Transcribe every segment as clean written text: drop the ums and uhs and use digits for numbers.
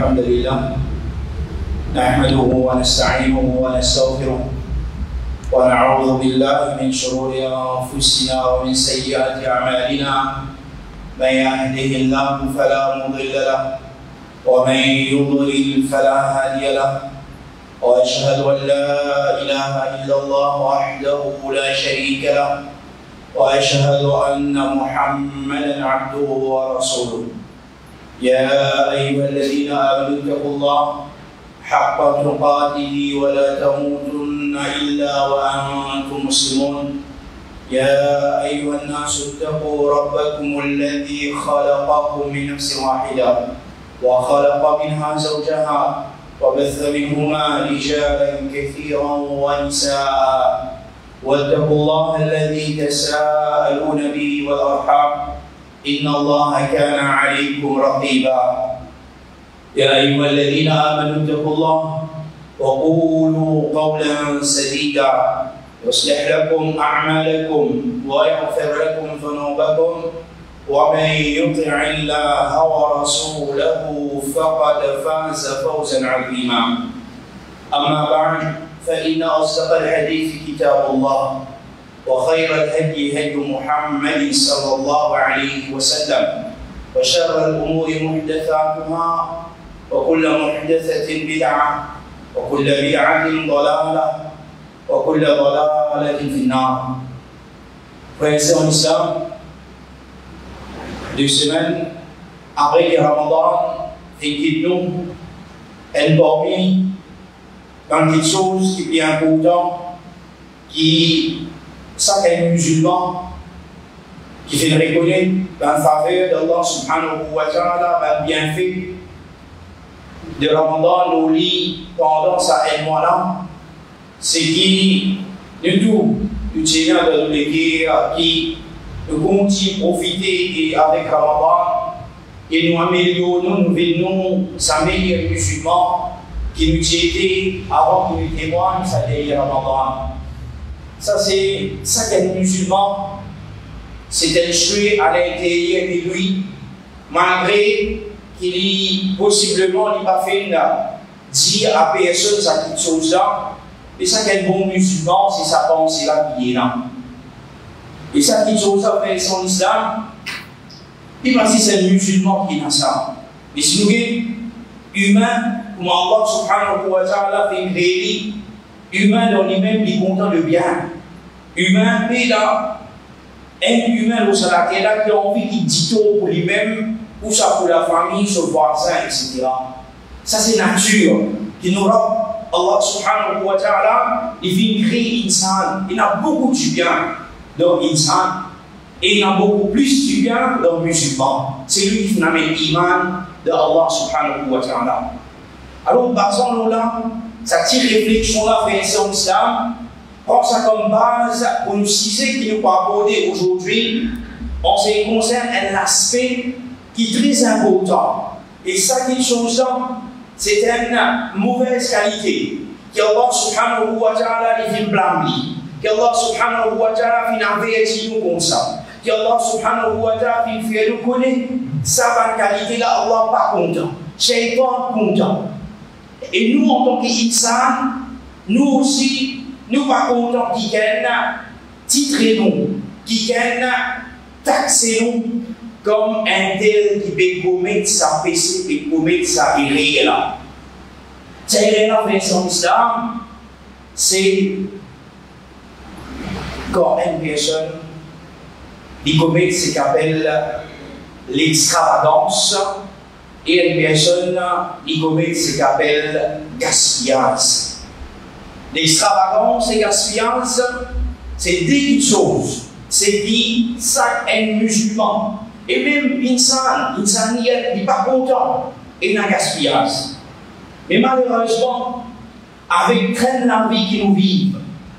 الحمد لله نحمده ونستعينه ونستغفره ونعوذ بالله من شرور أنفسنا ومن سيئات أعمالنا من يهده الله فلا مضل له ومن يضلل فلا هادي له وأشهد أن لا إله إلا الله وحده لا شريك له وأشهد أن محمدا عبده ورسوله يا أيها الذين آمنوا اتقوا الله حق تقاته ولا تموتن إلا وأنتم مسلمون يا أيها الناس اتقوا ربكم الذي خلقكم من نفس واحدة وخلق منها زوجها وبث منهما رجالا كثيرا ونساء واتقوا الله الذي تساءلون به والأرحام إن الله كان عليكم رقيبا يا أيها الذين آمنوا اتقوا الله وقولوا قولا سديدا يصلح لكم أعمالكم ويغفر لكم ذنوبكم ومن يطع الله ورسوله فقد فاز فوزا عظيما أما بعد فإن أصدق الحديث كتاب الله وخير الهدي هدي محمد صلى الله عليه وسلم وشر الأمور محدثاتها وكل محدثة بدعة وكل بدعة ضلالة وكل ضلالة في النار. Frères et sœurs en islam, 2 semaines après le Ramadan, nous elle parmi dans quelque chose qui est important, qui chaque musulman qui fait reconnaître la faveur d'Allah subhanahu wa ta'ala, le bienfait de Ramadan, nous lit pendant ça et mois-là, c'est qui nous tient de l'église, qui nous continue à profiter avec Ramadan et nous améliorons, nous venons s'améliorer musulmans qui nous étaient avant qu'ils nous témoignent, ça dit Ramadan. Ça, c'est ça qu'un musulman s'est échoué à l'intérieur de lui, malgré qu'il possiblement n'a pas fait dire à personne cette chose-là. Et ça qu'un bon musulman, c'est sa pensée-là qui est là. Et ça qui chose-là, fait son islam, il pense que c'est un musulman qui est dans ça. Mais si nous sommes humains, comme Allah subhanahu wa ta'ala fait créer, humain dans lui-même, il est content de bien. Humain, mais là, un humain au salariat qui a envie qu'il dit tout pour lui-même, ou ça pour la famille, son voisin, etc. Ça, c'est nature qui nous rend. Allah subhanahu wa ta'ala, il vient créer l'insan. Il a beaucoup du bien dans l'insan. Et il a beaucoup plus du bien dans le musulman. C'est lui qui amène l'iman de Allah subhanahu wa ta'ala. Alors, basons-nous là, cette petite réflexion-là fait en islam, prend ça comme base pour nous citer qui nous va aborder aujourd'hui. En ce qui concerne un aspect qui est très important. Et ça, quelque chose-là, c'est une mauvaise qualité. Qu'Allah subhanahu wa ta'ala vient blâmer. Qu'Allah subhanahu wa ta'ala vient avertir nous comme ça. Qu'Allah subhanahu wa ta'ala vient faire nous connaître. Ça, bonne qualité-là, Allah pas content. Shaitan content. Et nous, en tant qu'insan, nous aussi, nous pas contents qui gagnent titrer nous, qui gagnent taxer nous comme un tel qui peut commettre sa péché, qui peut commettre sa erreur là. Cette erreur là, fait en islam, c'est quand une personne qui commet ce qu'on appelle l'extravagance et une personne qui commet ce qu'on appelle gaspillage. L'extravagance et gaspillage, c'est deux choses. C'est dit ça un musulman. Et même l'insan, il n'est pas content et n'a gaspillage. Mais malheureusement, avec la vie qui nous vit,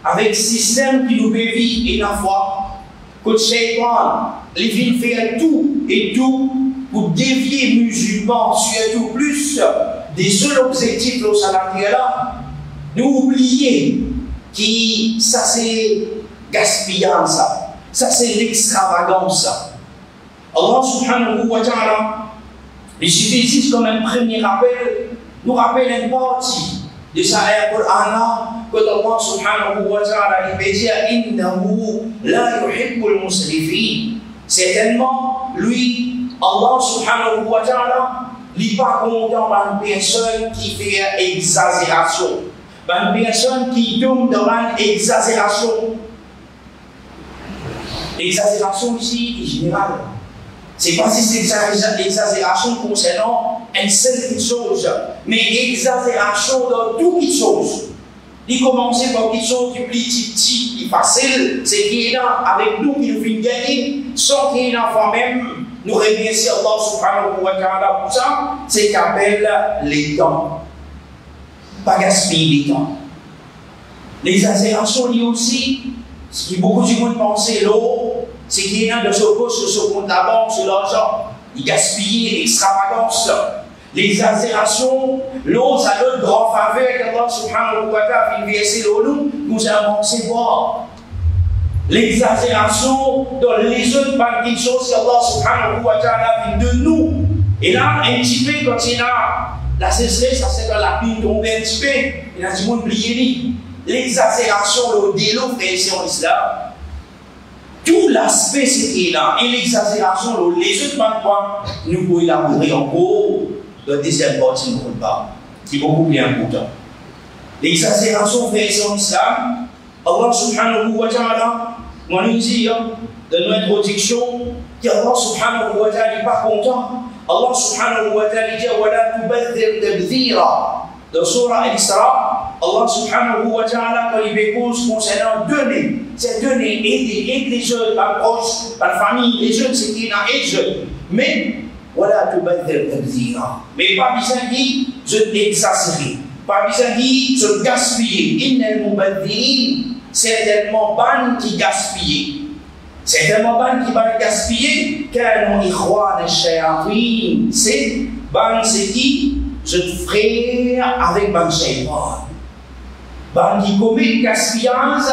avec le système qui nous vit et la foi, que le shaitan, il vient faire tout et tout pour dévier les musulmans, surtout plus des seuls objectifs de salarié là, nous oublier que ça c'est gaspillage, ça c'est l'extravagance. Allah subhanahu wa ta'ala Il suffit juste comme un premier rappel, nous rappelle une partie de sa ayah Qur'an que Allah subhanahu wa ta'ala lui dit innahu la yuhibbul musrifin. Certainement, lui, Allah subhanahu wa ta'ala, il n'est pas content d'une personne qui fait exagération, d'une personne qui tombe dans l'exagération. L'exagération ici est générale. C'est pas juste l'exagération concernant une seule chose, mais exagération dans toute chose. Il commence par quelque chose qui est petit, qui est facile, c'est qu'il y a avec nous qui nous fait gagner, sans qu'il y ait enfant même. Nous remercions Allah subhanahu wa ta'ala pour ça, c'est qu'il appelle les temps. Pas gaspiller les temps. L'exagération liée aussi, ce qui beaucoup de monde pense l'eau, c'est qu'il y a de ce poste, sur ce compte à banque, sur l'argent, il gaspille l'extravagance. L'exagération, l'eau, ça donne grand faveur qu'Allah subhanahu wa ta'ala fait verser l'eau, nous avons pensé voir. L'exagération dans les autres petites choses qu'Allah subhanahu wa ta'ala fait de nous. Et là, un petit peu, quand il y a la sécheresse, ça c'est dans la pluie tombée un petit peu, il y a du monde oublié. L'exagération, le délo, frère, en islam. Tout l'aspect, c'est qu'il est là. Et l'exagération, les autres points, nous pouvons élaborer encore dans la deuxième partie de notre part, qui est beaucoup plus important. L'exagération, frère, en islam, Allah subhanahu wa ta'ala, moi nous dit dans notre introduction, qu'Allah subhanahu wa ta'ala n'est pas content. Allah subhanahu wa ta'ala dit wa la tubadhir tabdhira. Dans Surah Al-Isra, Allah subhanahu wa ta'ala, quand il dépose concernant donner, c'est donner, aider les jeunes, par proches, par famille, les jeunes, c'est qu'il y a des jeunes. Mais, voilà, tubadhir tabdhira. Mais pas besoin de dire, je t'exagérer. Pas besoin de dire, je gaspiller. Innal mubadhirin, certainement ban qui gaspille. Certainement ban qui va gaspiller, car mon ikhwan al-shayatin, c'est ban, c'est qui? Je te frère avec ban shaytan. Ban qui commet gaspillage,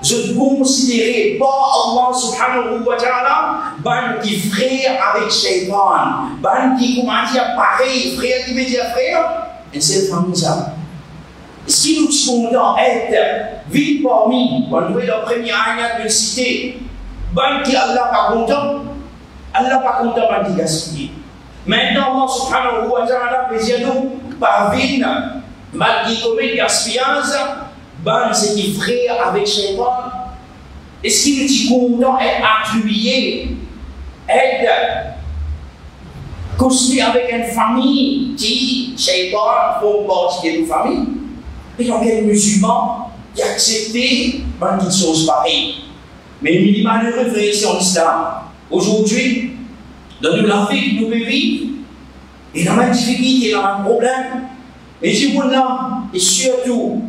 je te considérer par Allah subhanahu wa ta'ala, ban qui frère avec shaytan. Ban qui comment dire pareil, frère qui veut dire frère, et c'est famille ça. Si nous sommes être vite parmi, on voit la première ayat de cité, ban qui Allah pas content ban qui gaspille. Maintenant, Allah subhanahu wa ta'ala peut dire nous, par vine, ban qui commet gaspillage, ban c'est qui frère avec shaytan. Est-ce qu'il est content être appuyé, être construit avec une famille qui, shaytan, forme partie de nos familles? Et il y a des musulmans qui acceptent une chose pareille. Mais il est malheureux, frère, en islam. Aujourd'hui, dans l'Afrique, nous vivons, il y a une difficulté, il y a un problème. Mais je dis, et surtout,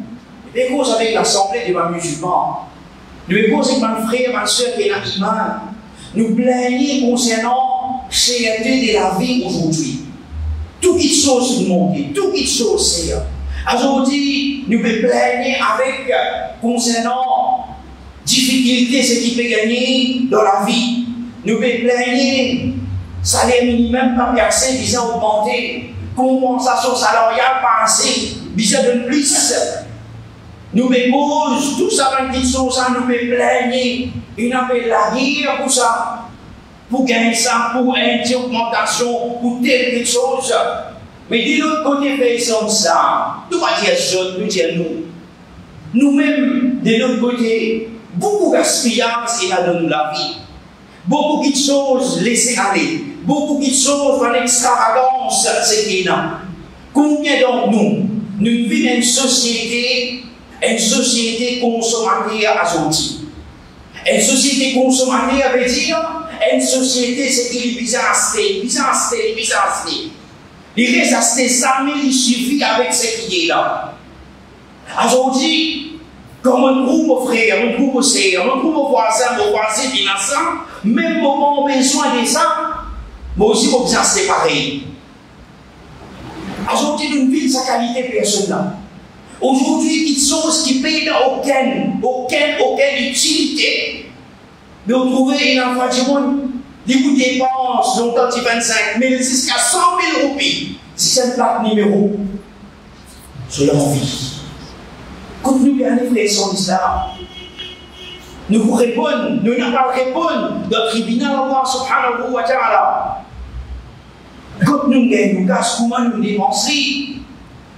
nous cause avec l'assemblée des musulmans. Nous cause avec mon frère, ma soeur qui est dans l'Iman. Nous plaignons concernant la cherté de la vie aujourd'hui. Toutes les choses nous manquent, toutes les choses, c'est. Aujourd'hui, nous pouvons plaigner avec concernant difficulté, ce qui peut gagner dans la vie. Nous pouvons plaigner salaire minimum pas versé, visant augmenter, compensation salariale pas assez, visant de plus. Nous pouvons tout ça dans les petites choses, nous pouvons plaigner. Il n'a pas la guerre pour ça, pour gagner ça, pour une augmentation, pour telle chose. Mais de l'autre côté, personne ça. Nous va dire je, nous dire nous. Nous-mêmes, de l'autre côté, beaucoup de gaspillage il a dans la vie. Beaucoup de choses laissées aller. Beaucoup de choses dans l'extravagance, c'est qu'il y a. Combien d'entre nous vivons une société consommatrice aujourd'hui. Une société consommatrice veut dire une société, c'est qu'il est bizarre. Il reste acheter ça, mais il suffit avec ce qui est là. Aujourd'hui, comme on trouve aux frères, on trouve aux sœurs, on trouve aux voisins, même moment on a besoin de ça, mais aussi on a besoin de séparer. Aujourd'hui, nous vivons sa qualité personnelle. Aujourd'hui, il y a des choses qui payent aucune utilité. Mais on trouve un enfant du monde, Les vous dépenses, longtemps, 25 000 jusqu'à 100 000 roupies. Si c'est une plaque numéro, c'est leur vie. Quand nous regardons les frères en islam, nous vous répondons, nous n'avons pas répondre dans le tribunal Allah subhanahu wa ta'ala. Quand nous gagnons, comment nous dépenser?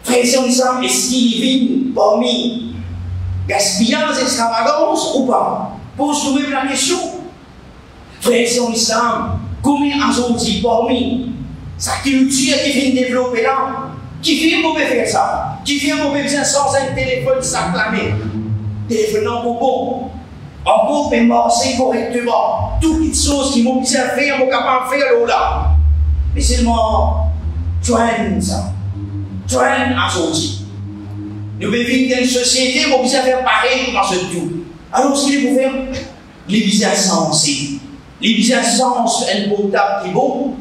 Frères en islam, est-ce qu'il vit parmi gaspillage, extravagance ou pas? Pose-nous la question. Frères en islam, combien aujourd'hui parmi sa culture qui vient développer là, qui vient pour faire ça, qui vient pour faire sans un téléphone s'acclamer, téléphone non bon, en peut marcher correctement, toutes les choses qui m'ont besoin de faire, m'ont capable de faire là. Mais seulement, joindre ça, joindre aujourd'hui. Nous vivons dans une société où on besoin de faire pareil pour ce tout. Alors, ce qu'il faut faire, les besoins sensés, les besoins sens un portable qui est bon,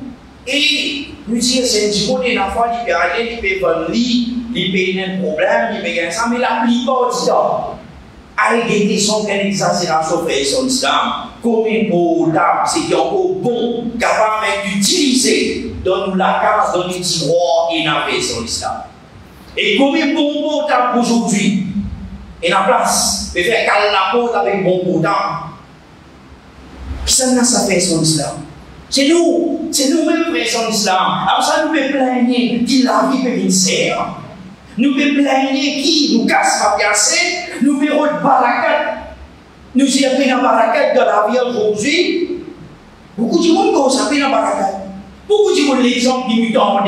et nous dire c'est un petit peu des enfants qui peuvent aller, qui peuvent vendre, qui peuvent un problème, qui peuvent gagner ça, mais la plupart du temps, avec des questions qu'une exagération fait son islam, comme un portable, c'est qui est encore bon, capable d'utiliser dans la case, dans les tiroirs, et dans son islam. Et comme un bon portable aujourd'hui, et la place, de faire caler la porte avec bon portable, ça fait son islam. C'est nous-mêmes frères son islam. Alors ça nous fait plaigner qui la vie peut venir. Nous peut plaigner qui nous casse la pièce. Nous verrons de barakat. Nous y avons la barakat dans la vie aujourd'hui. Beaucoup de monde cause avec la barakat. Beaucoup de monde l'exemple qui nous demande,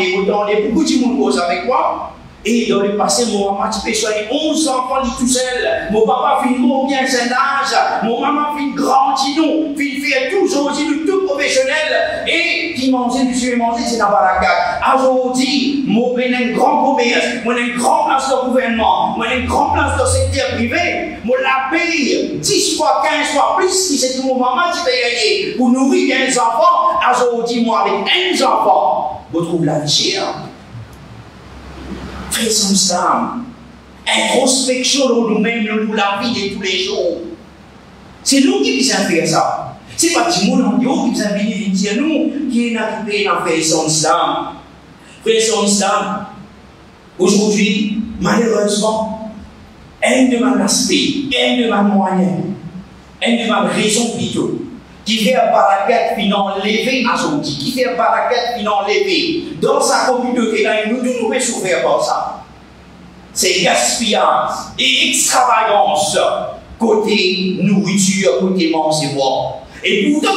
beaucoup de monde cause avec moi. Et dans le passé, mon maman a fait 11 enfants tout seul. Mon papa fait bien cet âge. Mon maman fait grandi nous. Puis fait toujours tout professionnel. Et qui mangeait, monsieur manger, c'est la barakat. Aujourd'hui, moi j'ai un grand commerce. Moi j'ai une grande place de gouvernement. Moi j'ai une grande place de secteur privé. Moi la paye 10 fois, 15 fois plus si c'est tout mon maman qui paye gagner. Pour nourrir 15 enfants. Aujourd'hui, moi avec 11 enfants, vous trouvez la vie chère. Frères en islam, introspection dans nous-mêmes, dans la vie de tous les jours. C'est nous qui devons faire ça. Ce n'est pas du monde qui devons venir dire nous qui est occupé dans frères en islam. Frères en islam, aujourd'hui, malheureusement, un de mes aspects, un de mes moyens, un de mes raisons plutôt, qui fait un barakat finant levé à aujourd'hui, qui fait un barakat finant levé dans sa communauté, là, nous devons souffrir par ça. C'est gaspillage et extravagance côté nourriture, côté manger boire. Et pourtant,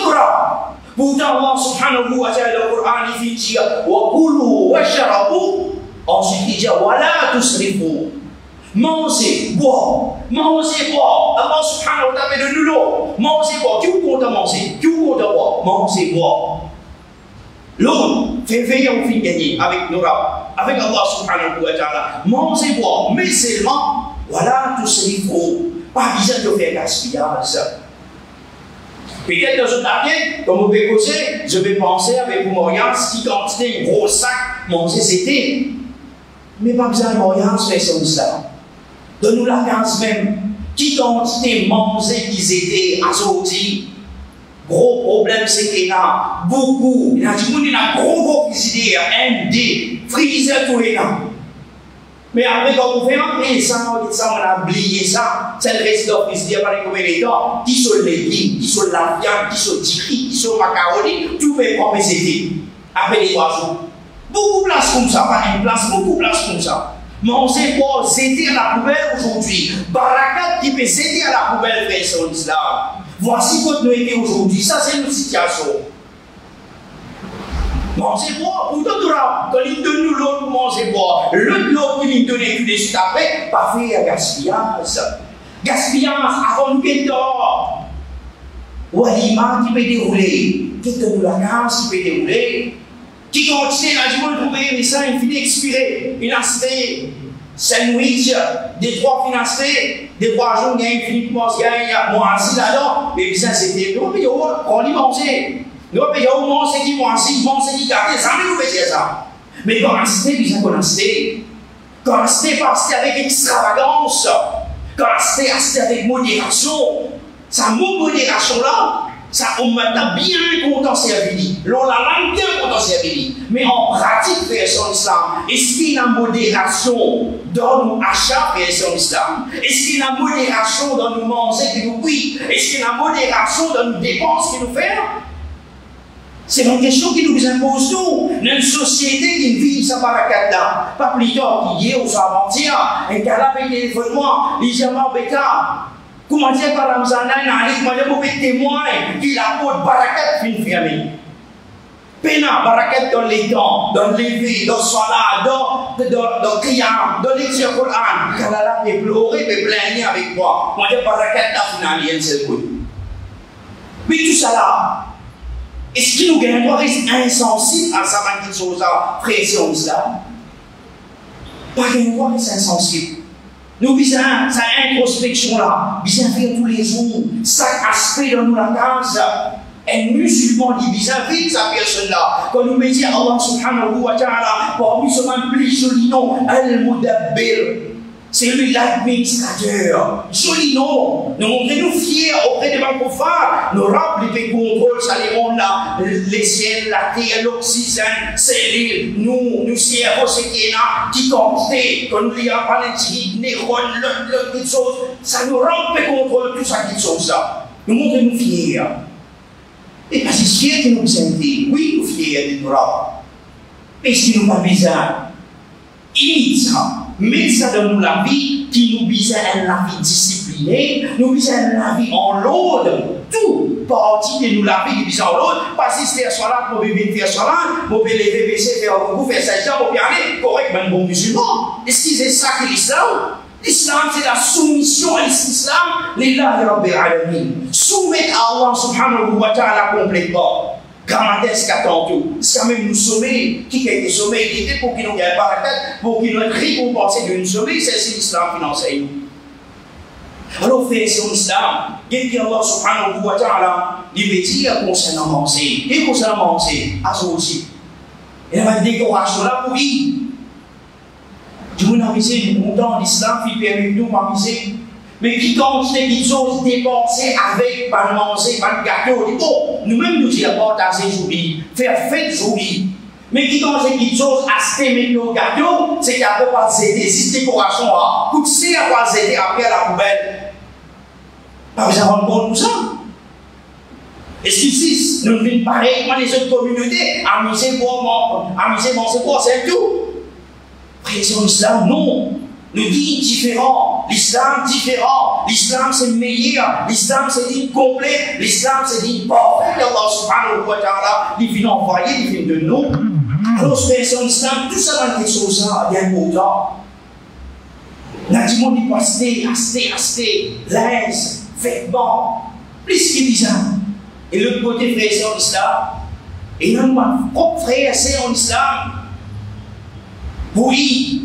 Allah subhanahu wa ta'ala, le Coran, il dit wa kulu wa sharabu. Ensuite, il dit wa la tusrifu. Manger, boire, Allah subhanahu wa ta'ala de l'eau, manger, boire, qui vous compte à manger, qui vous compte à boire, manger, boire. L'eau, fait veiller au fin gagner avec nos rats, avec Allah subhanahu wa ta'ala, manger, boire, mais seulement, voilà tout ce qu'il faut, pas besoin de faire gaspillage. Peut-être dans ce papier, comme vous pouvez causer, je vais penser avec vous, Morian, si quantité, un gros sac, manger c'était, mais pas besoin de Morian, c'est son islam. Donne-nous la case même. Qui quantité manger qu'ils étaient assortis? Gros problème, c'est qu'il y a beaucoup. Il y a du monde qui a gros frigidaire, MD, freezer tous les ans. Mais après, quand on fait entrer ça, on a oublié ça. C'est le reste de frigidaire pendant combien de temps? Qui sont les légumes, qui sont la viande, qui sont du riz, qui sont macaroni, tout fait comme c'était. Après les 3 jours. Beaucoup de place comme ça, pas une place, beaucoup de place comme ça. Mais on sait quoi, c'était à la poubelle aujourd'hui. Barakat qui peut céder à la poubelle, frère sur l'islam. Voici quoi nous était aujourd'hui. Ça, c'est notre situation. Mangez quoi? Pourtant, quand il donne nous l'autre, mangez quoi? L'autre, il donne tout de suite après, pas faire gaspillage. Gaspillage avant nous qui dort. Walima qui peut dérouler. Qui donne la case qui peut dérouler. Qui continue à dire, vous trouver, mais ça, il finit expiré. Il a acheté sandwich, des 3 financés, des 3 jours, il y a un fini pour manger, il y a moi assis là-dedans. Mais ça, c'était, nous, on y manger. Nous, on mange qui mange, mange qui garde, ça, mais nous, c'est ça. Mais quand on acheté, bien qu'on acheté. Quand on acheté, pas acheté avec extravagance. Quand on acheté avec modération. Ça, modération là, ça, on m'a bien content servir. L'on a langue de potentiel. Mais en pratique, version islam, est-ce qu'il y a une modération dans nos achats, version islam? Est-ce qu'il y a une modération dans nos manger que nous pris? Est-ce qu'il y a une modération dans nos dépenses que nous faisons? C'est une question qui nous impose nous. Dans une société qui vit sa barakat là, pas plus tard qu'hier ou avant-hier, un cas avec des téléphonements, les gens bêta. Comment dire par Ramzana, comment dire pour témoin qu'il apporte barakat fin fermé. Pena barakat dans les temps, dans les vies, dans le salat, dans le qiyam, dans lecture Coran. Quand Allah peut pleurer, peut plaigner avec moi. Comment dire barakat là finalement, c'est le coup. Mais tout ça là. Est-ce qu'il nous gagne reste insensible à sa manière de choses à presser en islam? Pas gagne reste insensible. Nous visons cette introspection-là, visons faire tous les jours, chaque aspect de nous la case. Un musulman dit vis-à-vis de sa personne-là. Quand nous mettons Allah subhanahu wa ta'ala, parmi ce même plus joli nom, Al-Mudabbir. C'est lui l'administrateur. Joli nom. Nous montrons-nous fiers auprès des bancophars. Nos rabs, les contrôlent, ça les mondes là. Les ciels, la terre, l'oxygène, c'est l'île. Nous servons ce qui est là, qui quantité. Quand nous lisons par les petits neurones, le petites choses, ça nous rend les contrôles, tout ça qui sont ça. Nous montrons-nous fiers. Et parce que c'est fiers que nous sommes fiers. Oui, nous fiers de nos rabs. Mais ce qui nous pas besoin, imite ça. Mais ça donne la vie qui nous vise à la vie disciplinée, nous vise à la vie en l'ordre. Tout partie de nous la vie qui vise en l'ordre. Pas si c'est soit là pour vivre faire soit là, pour lever, baisser, faire beaucoup, faire ça, pour bien aller correct, même bon musulman. Est-ce que c'est ça que l'islam? L'islam, c'est la soumission à l'islam, lillahi rabbil alamin. Soumettre à Allah subhanahu wa ta'ala complètement. Grammates qu'attend tout. C'est quand même nous sommeil. Qui a été sommeil, il était pour qu'il nous gagne pas la tête, pour qu'il nous récompense d'une sommeil, c'est l'islam qui nous enseigne. Alors, frère, c'est l'islam. Et Allah subhanahu wa ta'ala, il veut dire concernant manger. Et concernant manger, à ce aussi. Il va dire qu'on rachète là pour vivre. Tout le monde a visé, nous content, l'islam, il permet nous de viser. Mais qui constate des choses dépensées avec, par manger, par gâteau, dit bon, nous-mêmes nous disons partager joli, faire fête joli. Mais qui constate des choses acheter mais au gâteau, c'est qu'il n'y a pas de des décorations, tout c'est à pas aider après à la poubelle. Pas besoin de rendre compte de ça. Et si nous venons pareil comme les autres communautés, amuser manger pour, c'est tout. Présence l'islam, non. Nous disons différent, l'islam différent, l'islam c'est meilleur, l'islam c'est dit complet, l'islam c'est dit parfait. Allah subhanahu wa ta'ala, il vient envoyer, il vient de nous. Alors, c'est l'islam, tout ça dans quelque chose là, bien important. Là, tout le monde dit acheter, linge, vêtements, plus qu'il dit ça. Et l'autre côté, frère, c'est en islam. Et non, mon propre frère, c'est en islam. Oui.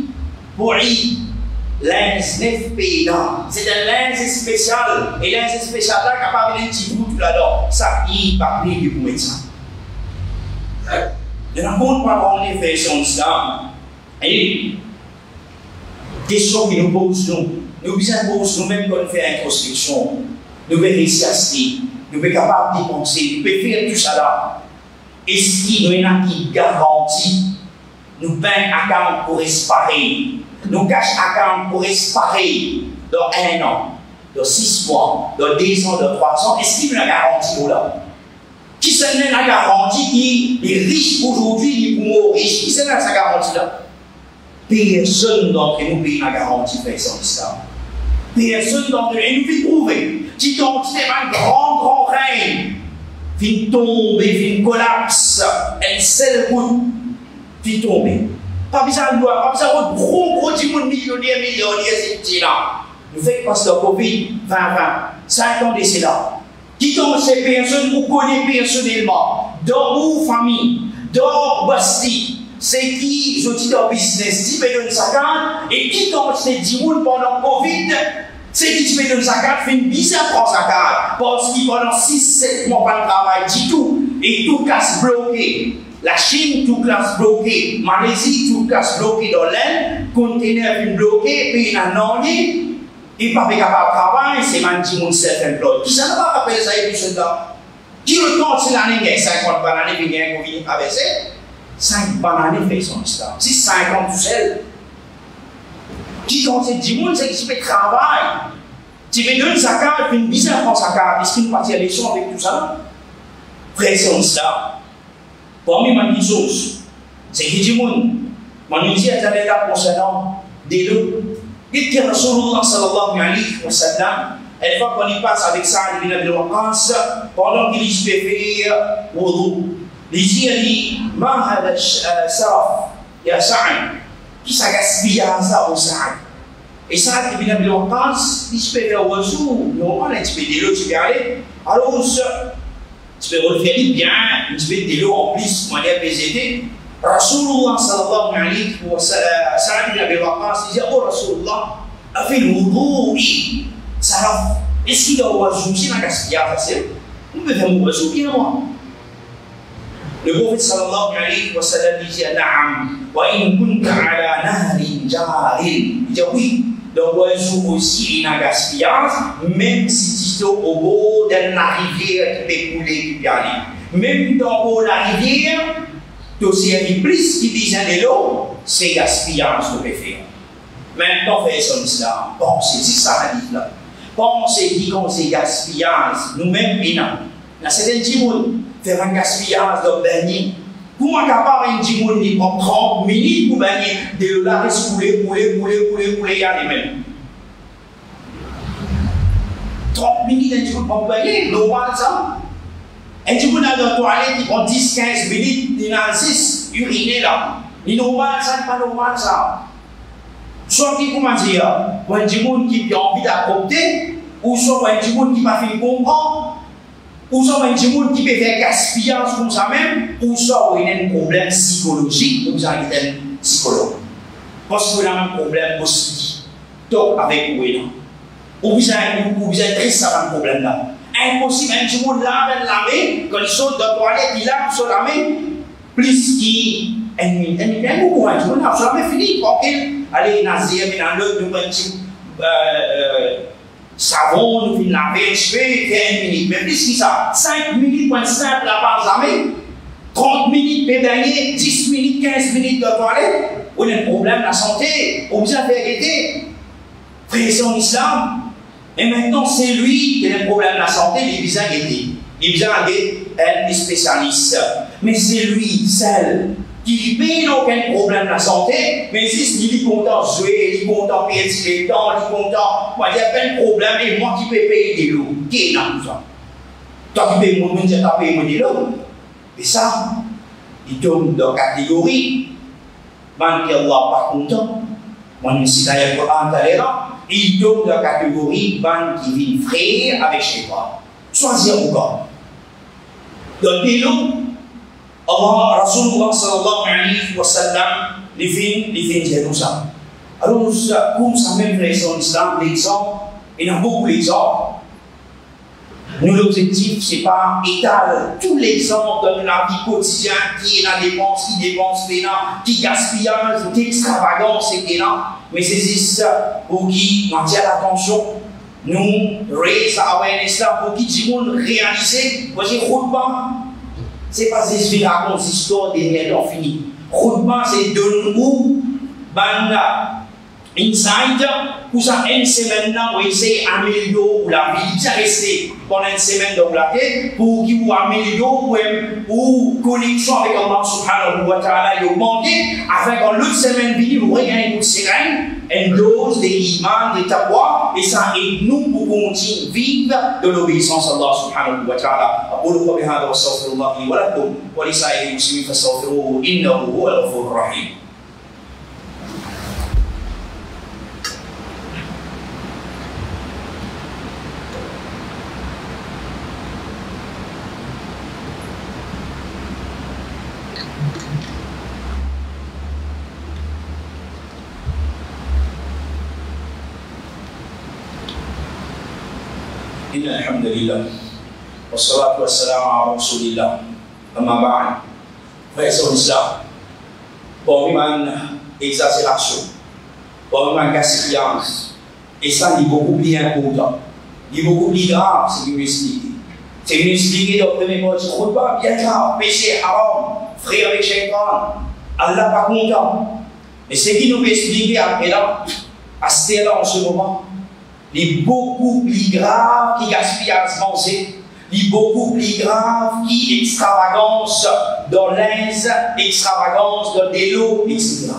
Linge neuf pays là. C'est un linge spécial. Et linge spécial là, capable d'un petit bout là-dedans. Ça, il va payer pour mettre ça. De la compte pas on est fait son islam. Et question qui nous pose nous besoin pose nous-mêmes quand on fait introspection. Nous pouvons réussir à se dire. Nous sommes capables de penser. Nous pouvons faire tout ça là. Est-ce qu'il y en a qui garantit nous payons à account pour respirer. Nous cachons account pour respirer dans 1 an, dans 6 mois, dans 2 ans, dans 3 ans. Est-ce qu'il y a une garantie là? Qui s'en est la garantie qui est riche aujourd'hui, il est pour riche? Qui s'en est sa garantie là? Personne d'entre nous paye la garantie de l'islam. Personne d'entre nous, et nous pouvons trouver. Si ton grand règne vient tomber, vient collapse, un seul coup. Tomber. Pas besoin de loi, pas besoin de gros millionnaires, c'est là. Nous faisons parce que le Covid 2020, 5 ans de là. Qui tombe ces personnes, vous connaissez personnellement, dans vos familles, dans Basti, c'est qui, je dis dans business, qui peut donner sa carte, et qui tombe ces 10 000 pendant le Covid, c'est qui peut donner sa carte, fait une bizarre prendre sa carte, parce qu'il pendant 6-7 mois pas de travail, dit tout, et tout casse bloqué. La Chine, tout classe bloqué. Malaisie, tout classe bloqué dans l'Inde. Conteneur bloqué, pays dans l'Anglais. Et pas capable de travailler, c'est même qui monte self-employed. Qui ça ne va pas appeler ça et tout ça? Qui le compte, c'est l'année 50 bananes qui viennent pour venir traverser. 5 bananes fait son histoire. Si 50 tout seul. Qui compte, c'est 10 personnes, c'est qui fait travail. Tu peux donner sa carte, puis une bizarre prend sa carte. Est-ce qu'il partit à l'élection avec tout ça? Frère, c'est ça. Parmi les choses, c'est qui dit, mon unité est allé là concernant des lots. Et que Rasulullah sallallahu alayhi wa sallam, elle fois qu'on y passe avec Saad ibn Abi Waqqas, pendant qu'il se fait faire wudu, il dit, ma hada saraf, ya Saad, qui s'est gaspillé à ça au Saad. Et Saad ibn Abi Waqqas, il se fait faire wudu, normalement, il se fait des lots, tu peux aller, alors tu peux refaire bien, tu peux des lots en plus, pour aller PZT. Rasulullah sallallahu alayhi wa sallam, Saad ibn Abi Waqqas, il dit, oh Rasulullah, a fait le wudu, saraf. Est-ce qu'il y a un oiseau qui n'a gaspillage facile? On peut faire un oiseau bien moi. Le prophète sallallahu alayhi wa sallam dit Na'am, wa in kunta ala nahrin jaril. Il dit oui, le oiseau aussi il n'a gaspillage, même si tu es au bord de la rivière qui peut couler, qui peut aller. Même dans le bord de la rivière, tu as aussi plus qui besoin de l'eau, c'est gaspillage que tu peux faire. Maintenant, fais son islam. Bon, c'est ça la vie là. Pensez qui conseille gaspillage, nous-mêmes, dans certains gens, faire un gaspillage de baigner. Comment capable un djimoun qui prend 30 minutes pour baigner, de la laisser couler, y aller même. 30 minutes, un djimoun pour baigner, normal ça. Un djimoun dans la toilette qui prend 10-15 minutes, il a 6, uriner là. Il est normal ça, n'est pas normal ça. Soit qui comment dire, ou un djimoun qui a envie d'adopter, ou soit un djimoun qui n'a pas fait comprendre, ou soit un djimoun qui peut faire gaspillage comme ça même, ou soit il y a un problème psychologique, ou ça il est un psychologue. Parce qu'il a un problème aussi, donc avec vous, ou vous avez très ça un problème là. Impossible, un djimoun lave la main, quand il saute de la toilette, il lave sur la main, plus qu'il un beaucoup, un djimoun lave sur la main, fini, tranquille. Allez, Nazir, dans l'autre, nous avons savon, nous venons laver les cheveux, 15 minutes. Mais plus que ça, 5 minutes pour un simple lavage à main, 30 minutes pour gagner, 10 minutes, 15 minutes de toilette. On a un problème de la santé, on a besoin de vérité. Frère, c'est en islam. Et maintenant, c'est lui qui a un problème de la santé, il a besoin d'aider. Il a besoin d'aider un spécialiste. Mais c'est lui, seul, qui n'a aucun problème de la santé, mais si il est content de jouer, il est content de payer le temps, il est content, moi il y a plein de problèmes et moi qui peux payer des lots. Qui est dans tout ça? Toi qui payes mon monde, tu as payé des lots. Et ça, il tombe dans la catégorie, man qui Allah pas content, moi je suis dans le Coran là, il tombe dans la catégorie, man qui vit frère avec chez toi. Choisir encore. Dans les lots, Allah, Rasulullah sallallahu alayhi wa sallam, les films disent tout ça. Alors, comme ça même frère en islam, l'exemple, il y en a beaucoup d'exemples. Nous, l'objectif, c'est pas étaler tous les exemples de la vie quotidienne qui est la dépense, qui gaspillage, qui extravagance, etc. Mais c'est juste pour qui on tient l'attention. Nous, raise awareness là, pour qui tout le monde réalise, moi j'ai pas. C'est pas juste que raconte l'histoire des temps finis. Khutbah, c'est de nous, banda, inside, pour ça, une semaine là, pour essayer d'améliorer la vie. Ça reste pendant une semaine dans la tête, pour qu'il vous améliore, ou connexion avec Allah subhanahu wa ta'ala, et augmenter, afin qu'en l'autre semaine, vous regardez une sereine, une dose d'iman, de taqwa, et ça aide nous pour continuer à vivre de l'obéissance à Allah subhanahu wa ta'ala. أقول قولي هذا واستغفر الله لي ولكم ولسائر المسلمين فاستغفروه إنه هو الغفور الرحيم. إن الحمد لله والصلاة والسلام على رسول الله أما بعد frères en islam bon man exagération bon man gaspillage et ça il est beaucoup plus important il est beaucoup plus grave c'est une expliquer C'est venu expliquer dans le premier mot du Khutbah, bien clair, péché haram, frère avec Shaitan, Allah pas content. Mais ce qui nous veut expliquer après là, à ce là en ce moment, il est beaucoup plus grave qui gaspillage pensée, il est beaucoup plus grave qui extravagance dans l'aise, extravagance dans des lots, etc.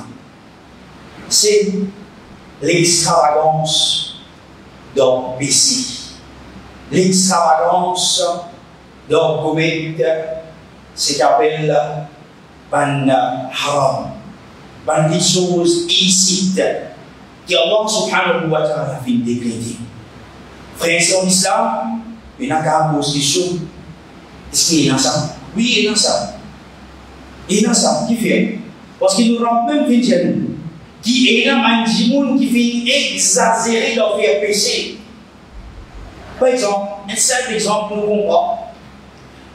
C'est l'extravagance dans le péché. L'extravagance dans le commettre ce qu'on appelle ban haram, ban des choses illicites que Allah subhanahu wa ta'ala a fait décréter. Frères en islam, il y a une position. Est-ce qu'il y a ça? Oui, il y a ça. Il y a ça. Qui fait? Parce qu'il nous rend même fait qui est un djimoun qui fait exagérer leur vie péché. Par exemple, un simple exemple nous comprend.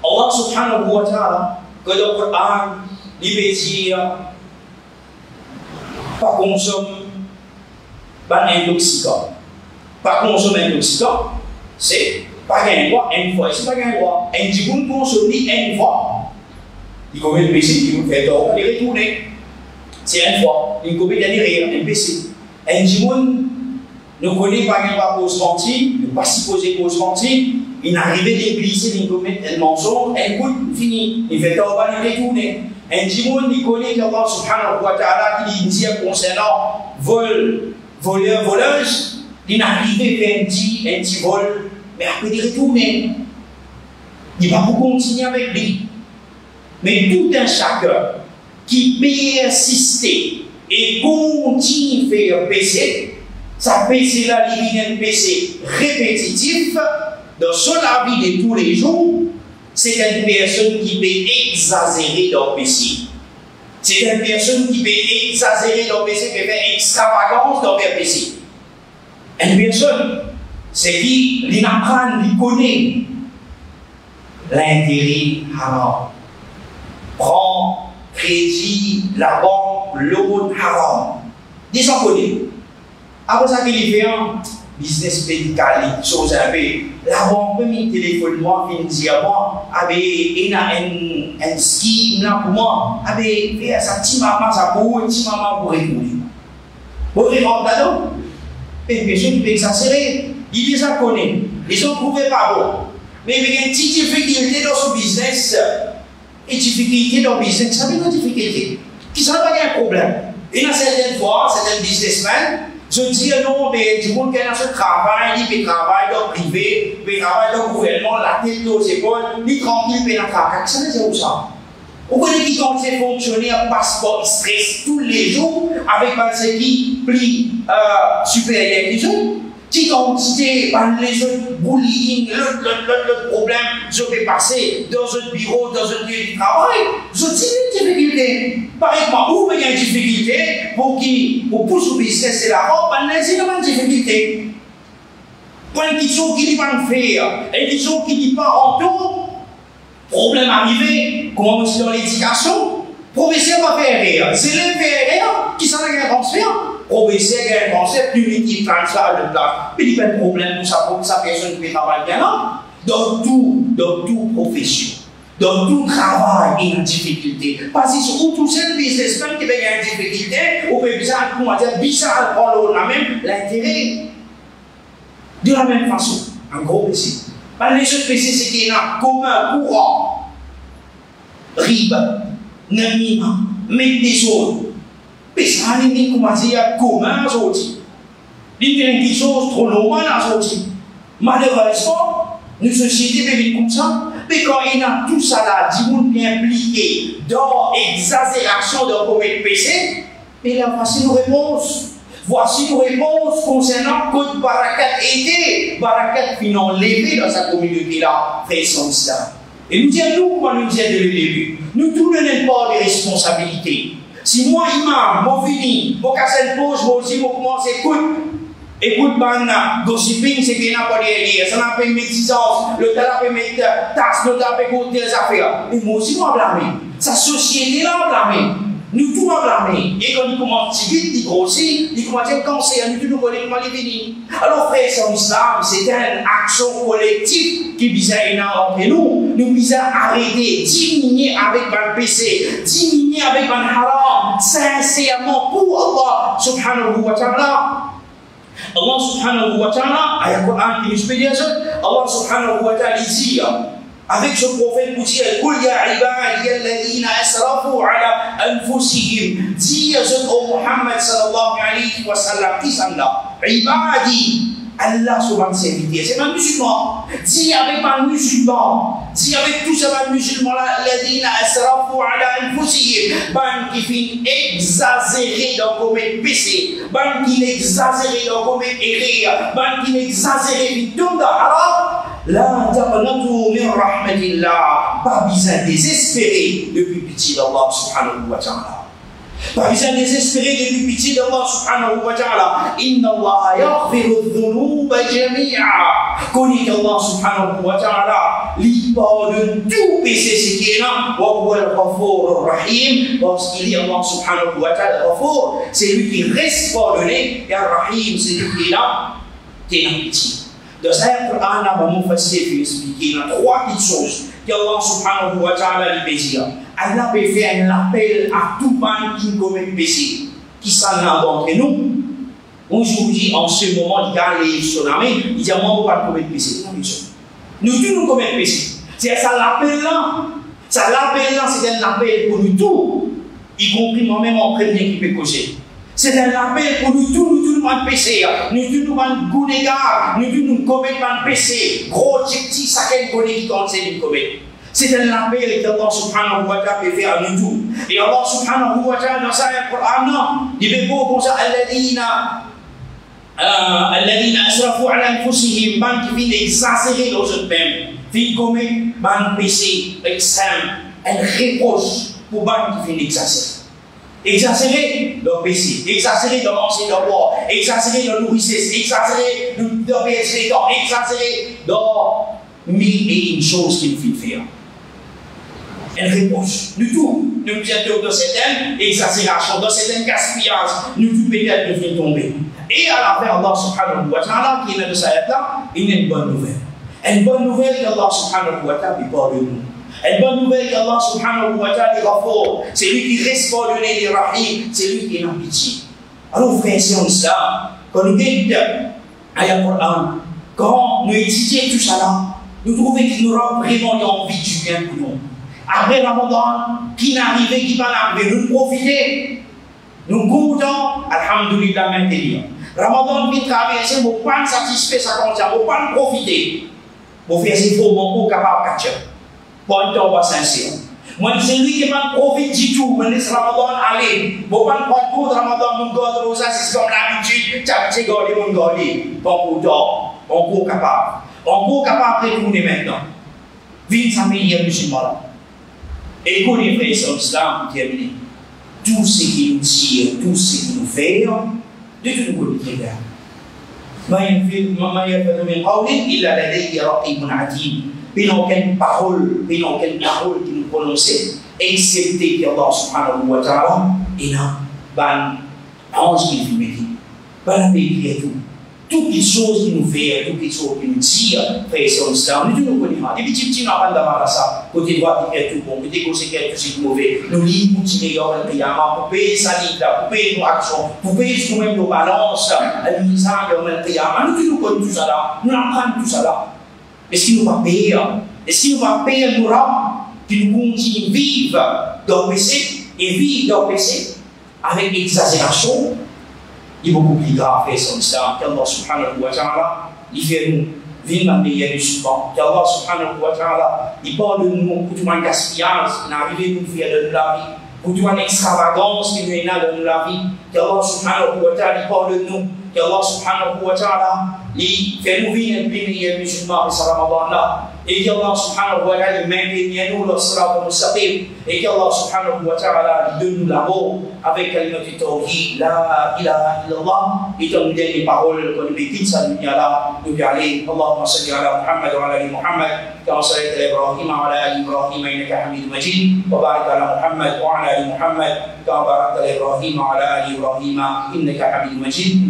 Allah subhanahu wa ta'ala, que le Coran, il veut dire, pas consommer, pas intoxicant. Pas consommer intoxicant, c'est pas gagner droit, une fois, c'est pas gagner droit. Un djimoun consomme une fois. Il commet le péché, il nous fait tort, il retourne. C'est une fois, il commet un péché. Un djimoun, nous connaissons pas gagner droit cause mentir, ne pas supposer cause mentir. Il n'arrive à l'église, il commet un mensonge, un coup, fini. Il fait tort, il retourne. Un djimoun, il connaît qu'Allah subhanahu wa ta'ala qui dit concernant voleur, voleuse, il n'arrive à faire un petit vol, mais après il retourne. Il va pas continuer avec lui. Mais tout un chacun qui persiste et continue à faire péché, ça péché là, il vient de péché répétitif dans son vie de tous les jours, c'est une personne qui peut exagérer dans le péché. C'est une personne qui peut exagérer dans le péché, qui peut faire extravagance dans le péché. Une personne, c'est qui l'apprend, il connaît l'intérêt haram. Prend crédit, la banque, l'autre haram. Des gens connaissent. Après ça, il fait un business médical, chose un peu. La banque peut me téléphoner, moi, il me dit à moi, il y a un ski là pour moi, il y a sa petite maman, sa petite maman pour répondre. Vous répondez là-dedans? Et bien sûr, tu peux exagérer. Il déjà connaît. Ils ont trouvé pas bon. Mais il y a une petite difficulté dans son business. Et difficulté dans le business, ça veut dire difficulté. Qui ça va y un problème. Et dans certaines fois, certains businessmen, je dis non, mais du monde qui a ce travail, il peut travailler dans le privé, il peut travailler dans le gouvernement, la tête aux épaules, il tranquille, il peut travailler. Ça veut dire où ça? Vous connaissez qui quand c'est fonctionnaire, passeport, stress tous les jours, avec un qui plie supérieur qu'ils ont, qui quantité par les autres bullying, le problème, je vais passer dans un bureau, dans un lieu de travail, je dis une difficulté. Par exemple, où il y a une difficulté pour pousser au business et la robe, il y a une difficulté. Pour une question qui n'est pas faire, une question qui n'est pas en tout, problème arrivé, comment on dit dans l'éducation, professeur va faire rire. C'est le faire qui s'en a un transfert. Professeur a un transfert punitif, transfert de place. Mais il n'y a pas de problème pour sa personne qui travaille bien là. Dans toute profession, dans tout travail, il y a une difficulté. Parce que surtout, tout seul businessman qui a une difficulté, on peut bizarre, comment dire, bizarre prendre la même l'intérêt. De la même façon, un gros péché. Les autres péchés, c'est qu'il y a un commun, courant, ribe, namima, mettre des choses. Mais ça, il y a comment dire, commun, aujourd'hui. Il y a des choses trop normales, aujourd'hui. Malheureusement, nos sociétés vivent comme ça. Mais quand il y a tout ça là, du monde bien impliqué dans l'exagération d'un commun péché, mais là, voici nos réponses. Voici nos réponses concernant que Barakat était, Barakat finant levé dans sa communauté-là, frère son islam. Et nous disons, nous, comment nous disons dès le début, nous tous ne n'avons pas de responsabilités. Si moi, imam, moi fini, moi casse une pause, moi aussi, moi commence à écoute, bana, gossiping, c'est qu'il n'y a pas de ça n'a pas de médisance, le temps peut mettre tasse, le temps peut compter les affaires. Et moi aussi, moi blâmer. Sa société là blâmer. Nous tout blâmer. Et quand il commence vite, il grossit, il commence à être cancer, nous tout nous connaissons comment il finit. Alors, frère, c'est l'islam, c'est une action collective qui vise à entre nous. Nous visons à arrêter, diminuer avec le péché, diminuer avec le haram, sincèrement pour Allah subhanahu wa ta'ala. Allah subhanahu wa ta'ala, il y a un Coran qui nous dit, Allah subhanahu wa ta'ala dit, avec ce prophète pour dire, Qul ya ibadi alladhina asrafu ala anfusihim, dis au Muhammad sallallahu alayhi wa sallam, dis Allah, ibadi, Allah subhanahu wa ta'ala, c'est un musulman, dis avec un musulman, dis avec tous ces musulmans-là, alladhina asrafu ala anfusihim, ban qui finit exagéré dans commettre péché, ban qui exagéré dans commettre erreur, ban qui exagéré dans le haram. La taqnatu min rahmatillah, pas besoin désespérer depuis pitié d'Allah subhanahu wa ta'ala. Pas besoin désespérer depuis pitié d'Allah subhanahu wa ta'ala. Inna Allah yaghfiru dhunuba jami'a. Connais qu'Allah subhanahu wa ta'ala lui pardonne tout péché ce qui est là. Wa huwa al-ghafur ar-rahim. Parce qu'il est Allah subhanahu wa ta'ala ghafur, c'est lui qui reste pardonné. Et ar-rahim, c'est lui qui est là, qui est dans pitié. Dans ce Coran, on va expliquer il y a trois petites choses qu'Allah subhanahu wa ta'ala lui désire. Allah peut faire un appel à tout le monde qui commet le péché, qui s'en a d'entre nous. Aujourd'hui, en ce moment, il y a les tsunamis, il dit, moi, je ne peux pas commettre le péché. Nous tous, nous commettons le péché. C'est ça l'appel là. Ça l'appel là, c'est un appel pour nous tous, y compris moi-même en premier qui peut causer. C'est un appel pour nous tous nous péché, nous tous nous goût d'égards, nous tous nous commettons un péché. Gros, petit, chacun connaît qui conseille de commettre. C'est un appel qu'Allah subhanahu wa ta'ala peut faire à nous tous. Et Allah subhanahu wa ta'ala dans sa Coran, il veut pas comme ça, alladhina asrafu ala anfusihim, man qui vient exagérer dans eux-mêmes, vient commettre un péché extrême, un reproche pour man qui vient exagérer. Exagérer dans le péché, exagérer dans manger dans boire, exagérer dans nourrissesse, exagérer dans péché, exagérer dans mille et une choses qu'il faut faire. Elle reproche. Nous tous, nous sommes dans certaines exagérations, dans certains gaspillages, nous tous peut-être nous faisons tomber. Et à la fin, Allah subhanahu wa ta'ala, qui est dans cette ayat-là, il y a une bonne nouvelle. Une bonne nouvelle qu'Allah subhanahu wa ta'ala parle de nous. Une bonne nouvelle qu'Allah subhanahu wa ta'ala est ghafur. C'est lui qui reste pardonné les rahim, c'est lui qui est en pitié. Alors, frères et sœurs, ça, quand nous étudions le Coran, quand nous étudions tout ça là, nous trouvons qu'il nous rend vraiment envie du bien pour nous. Après Ramadan, qui n'arrive, qui va arriver, nous profitons. Nous comptons, alhamdoulilah, maintenant. Ramadan vient traverser, nous ne pas satisfait ça comme ça, nous ne pas profiter. Nous faisons des faux bons capables de catcher. Bon temps, on va sincère. Moi, c'est lui qui m'a profité du tout, mais laisse Ramadan aller. Bon, pas prendre compte Ramadan, mon gars, c'est comme l'habitude, tu as gardé mon gars, bon temps, on court capable. On court capable de retourner maintenant. Vive sa meilleure musulmane là. Et pour les frères et sœurs d'islam, pour terminer, tout ce qui nous tire, tout ce qui nous fait, de tout nous connaître. ما يلفظ من قول إلا لديه رقيب عتيد. Puis dans quelle parole qui nous prononçait, excepté qu'Allah subhanahu wa ta'ala, et là, ben, ange qui nous met, ben, il tout. Toutes les choses qui nous fait, toutes les choses qui nous tirent, frères et sœurs, nous nous connaissons. Des petits petits, nous n'avons pas ça. Côté droit, il y a tout bon, côté gauche, il y a tout ce qui est mauvais. Nous lisons, nous tirons, pour payer sa ligne, pour payer nos actions, pour payer nous-mêmes nos balances, la misère, nous nous connaissons tout ça là. Nous apprenons tout ça là. Est-ce qu'il nous va payer? Est-ce qu'il nous va payer nos rames, qui nous continuent à vivre dans le péché et vivre dans le péché avec exagération? Il est beaucoup plus grave, frère, son islam, qu'Allah subhanahu wa ta'ala, il fait nous vivre dans le meilleur du souvent. Qu'Allah subhanahu wa ta'ala, il parle de nous pour tout un gaspillage, n'arriver nous faire de la vie, pour tout une extravagance qui nous est dans la vie. Qu'Allah subhanahu wa ta'ala, il parle de nous. Qu'Allah subhanahu wa ta'ala, il fait nous vivre un pays musulman pour ce Ramadan-là. Et qu'Allah subhanahu wa ta'ala maintienne nous le sirat al-mustaqim. Et qu'Allah subhanahu wa ta'ala donne nous l'amour avec kalimat tawhid, la ilaha illallah. Et qu'on nous donne les paroles qu'on nous quitte sa dunya-là. Nous allons, Allahumma salli ala Muhammad wa ala ali Muhammad. Kama sallaita ala Ibrahim wa ala ali Ibrahim innaka Hamidum Majid. Wa barik ala Muhammad wa ala ali Muhammad. Kama barakta ala Ibrahim wa ala ali Ibrahim innaka Hamidum Majid.